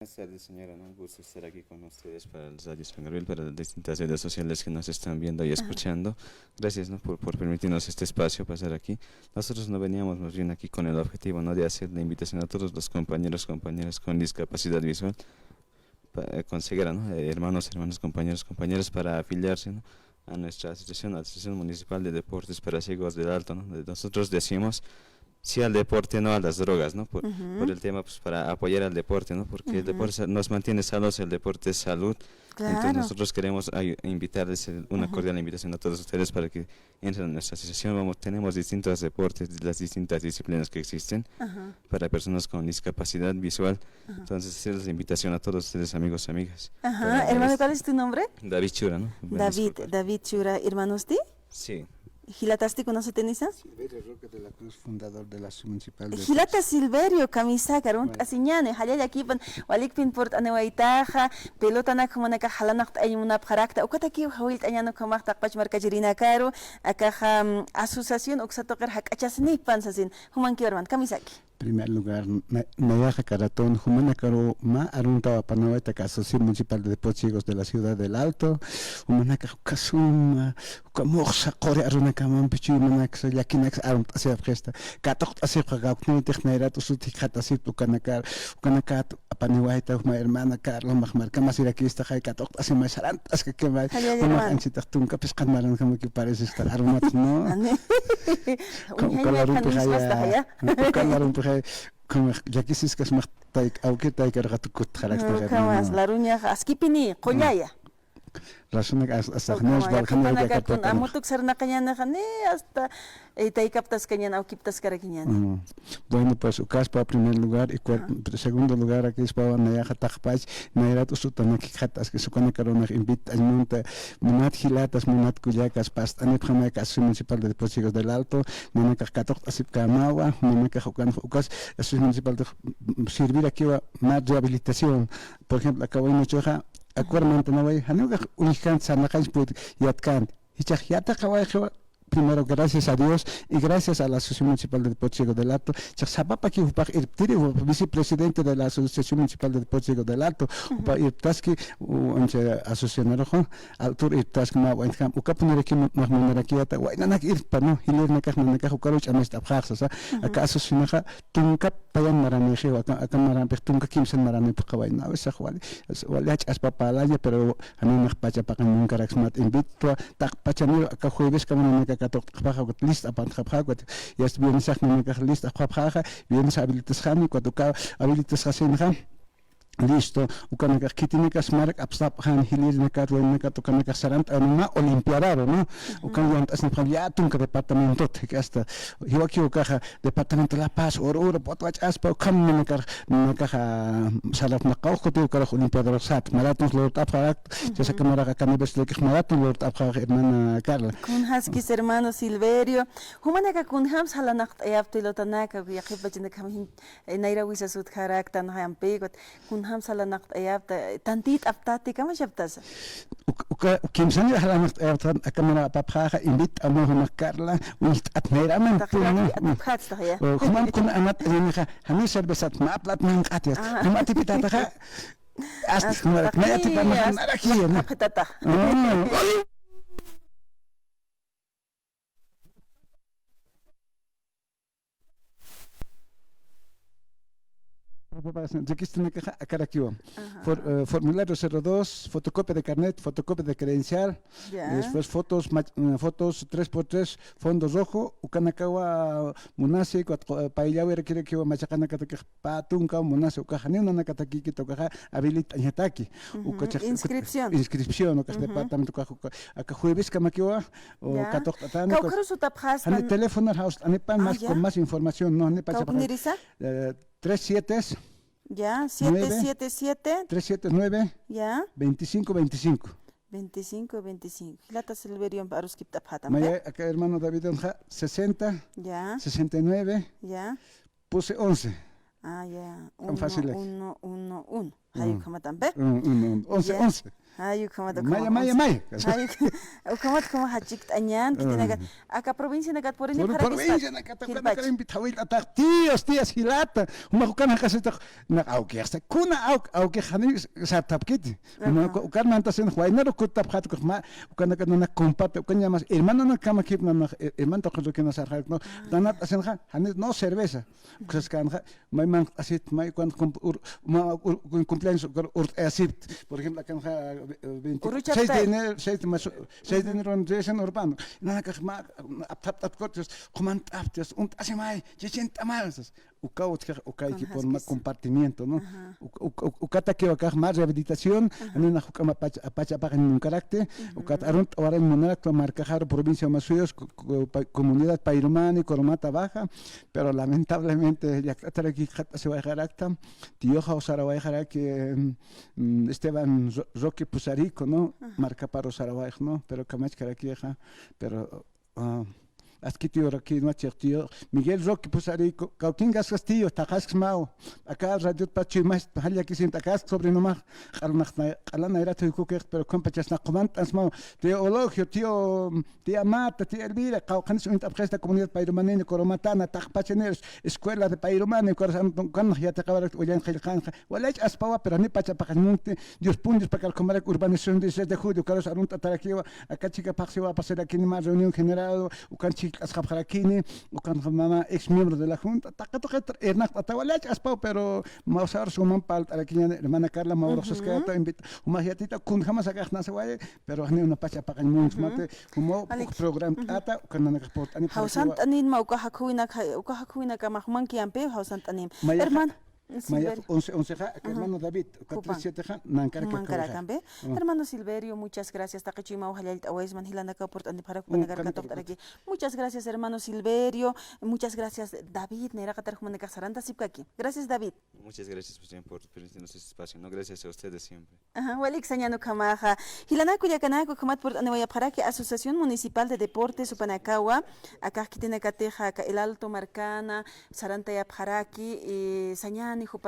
Buenas tardes, señora. Un gusto estar aquí con ustedes para el Radio San Gabriel, para las distintas redes sociales que nos están viendo y Ajá. escuchando. Gracias, ¿no? por permitirnos este espacio, pasar aquí. Nosotros no veníamos más bien aquí con el objetivo, ¿no? de hacer la invitación a todos los compañeras con discapacidad visual, conseguir, ¿no? Hermanos, compañeros, para afiliarse, ¿no? a nuestra asociación, Asociación Municipal de Deportes para Ciegos del Alto, ¿no? Nosotros decimos sí al deporte, no a las drogas, ¿no? Por Ujú. el tema, pues para apoyar al deporte, ¿no? Porque el Ujú. deporte nos mantiene sanos, el deporte es salud. Entonces Claro. nosotros queremos invitarles una Ujú. cordial invitación a todos ustedes para que entren a nuestra asociación. Tenemos distintos deportes, de las distintas disciplinas que existen Ajá. para personas con discapacidad visual. Ajá. Entonces hacerles la invitación a todos ustedes, amigos, amigas. Ajá. Para Hermano, ¿cuál es tu nombre? David Chura, ¿no? Voy a disculpar. David Chura, hermanos ti? Sí. Gilatasti conoce tenisa? Silverio Roque de la Cruz, fundador de la Municipal de Gilata Silverio, camisa, carun, Bueno, asiñane, halaya aquí, walikpin port anewaitaja, pelota na como naka halanak ayuna parakta, ukataki hawil ayano kamak takpach markajirina caro, akaja asociación, uksatoker hakachasni pansasin, human kiorman, kamisaki. primer lugar, Nayaja Caratón, Jumana Caro, Ma Arunta Panaweta, Asociación Municipal de Deportes Ciegos de la Ciudad del Alto, Humanaka Kasuma, Kamoxa, Core Arunakamam, Pichu, Manax, Yakinax, Arunt, Asia Presta, Katok, Asia Gaukni, Technerato, Sutikat, Asip, Ukanakar, Ukanakat, Apaniwaita, ma hermana Carlos, Mahmar, Kamasiraquista, Katok, Asia Masarant, Aska Kemai, Uma Anchitatunka, Pescamaran, como que parece estar Arumat, ¿no? Calarum como ya quisiste que es más aunque te hay que regatukut jarak Kamas, la ruña, askipini, kollaya. razón hasta no es balcón de Con amutuk sarna cañana jane hasta taikaptas cañana o kiptas caraquiñana. bueno, pues Ucaspa primer lugar y segundo lugar aquí es para Nayaja Takpach, Nayrat Usutanaki Hatas, que Sukana Carona invita al monte Munat Gilatas, Munat Cuyacas, Past, Anepjamaca, Municipal de Deportes del Alto, Nanaka Katok, Asip Kamawa, Nanaka Jucan Ucas, Asociación Municipal de servir aquí más rehabilitación. Por ejemplo, acabo de Mochoja, acuerdo no voy a unican sanacais put yatkan y chajiata kawaje primero gracias a Dios y gracias a la Asociación Municipal de Deportes Ciegos del Alto. Chasabapa que upar irtiri vicepresidente de la Asociación Municipal de Deportes Ciegos del Alto, upar irtaski unche asociación altur irtask ma wankam ukapunere ki mahmunere ki ata wainanak irpa no hilir nakah nakah ukaruch amest abkhasa aka asociación tunka payan marani je aka maran tunka kimsen marani pakawaina wesa khwali wali ach aspapalaya pero anan pacha pakan nunca raxmat invito tak pachani aka jueves kamana katok khapakhat list apan khapakhat yas bien sakh nakah list khapakha bien habilitas khani kwatuka habilitas khasenha listo ukanaka kitinikas marak abstap han hilir nakat wen nakat ukanaka sarant anuma olimpiararo no ukan yant asna phaliatun ka departamento que hasta hiwaki ukaha departamento La Paz or potwach aspa kam nakar nakaha salaf naqaw khotu ukara olimpiadaro sat maraton lord apharak jasa kamara kanibes lekh maraton lord apharak hermana Carla Kun haskis hermano Silverio, humanaka kun hams halanakt ayaptilotanaka yakipachina kam naira wisa sut karaktan hayampegot kun hamsalanakt ayapta tantit aptati kama shaptas. kimsan halanakt ayaptan akamara paphaha invit amo Carla wilt atmera man Khats ya. Human kun amat yanaka hamisar besat ma plat man qatias humati pitata hasta kumara knati pa narakia na Petata. Formulario 02, fotocopia de carnet, fotocopia de credencial, Ya. después fotos 3x3, fondo rojo, ukanakawa munasi, pailawe requiere que machacana kataki patunka, munasi, ukajanina nakataki kitokaja, habilita ñataki, Inscripción. inscripción, ukas departamento, acá jueves kamakiwa, o Ya. katok tatana, Kaukaru sutapjas ane teléfono house, ane pan más ya. con más información, no, ane pacha. Kaukunirisa? 37 Ya, 777. 379 Ya. 2525. 25. Hilata Silverio Baruskip Taphatam. Maya, acá hermano David Onja, 60, Ya. 69, Ya. puse 11. Ah, ya. Tan fácil es. 1. Hayu kamatampe. 11, Ya. 11. Ay, como de Maya. Ay, como hachik añan, que tiene acá provincia nagat por ni para provincia na invitawil atak tías hilata umakukan kasita na auke hasta kuna auke khani sartapkit ukan mantasen huainero kutap khat ma ukan na comparte ukan llamas hermano na kama kip na hermano to que na sarhat no danat asen kha hanis no cerveza kusas kan kha may man asit may kwan cumpleaños asit por ejemplo kan kha 26 de enero 6 de enero en urbano na kha ma aptap kortes comand aptes und asemai 60 más ukaut ukay que por más compartimiento no ukata que acá más rehabilitación anina hukama apacha para un carácter ukat arunt ahora en monarca marcajar provincia Masuyos comunidad Pairumani Coromata Baja pero lamentablemente ya estar aquí se va a dejar tío Saraway que Esteban Roque Pusarico no marca para Saraway no pero kamach aquí pero Aquí tío aquí no tío Miguel Roque Pusarico Cauquingas Castillo Tajas Mao acá radio Pachi más haya que sienta acá sobre no más alana era tu coque pero compachas na comantas Mao teologio tío tía Mata tía Elvira Caucanis un esta comunidad pairomanina Coromatana Tajpacheneros escuela de pairomane corazón kan ya te acabar oyan khilkan wala aspawa pero ni pacha pacamunte Dios puntos para calcomer urbanización 16 de julio caros arunta tarakiwa acá chica paxi va a pasar aquí en más reunión general ukan asxab harakini ukan mama ex miembro de la junta taqato ernak atawalach aspao pero mausar suman pal arakinya hermana Carla Mauro Soscata invita umahiatita kun jamás agachna se waye pero hani una pacha pagan muns mate como program ata ukan nakaport ani Hausant anin ma uka hakuina ka mahman kiampe hausant anim hermano Maya 11 hermano David 47 Nankarakambe hermano Silverio muchas gracias Takachima ojalá Awaisman Hilana Kaport and para aquí muchas gracias hermano Silverio muchas gracias David Nera Qatar Humana Casaranta Sipkaki gracias David muchas gracias por permitirnos este espacio no gracias a ustedes siempre Walik Sañano Kamaja Hilana Kuyakanako Kamat por Anewaya Paraki Asociación Municipal de Deportes Upanakawa acá que tiene Kateja el Alto Marcana Saranta Paraki Sañani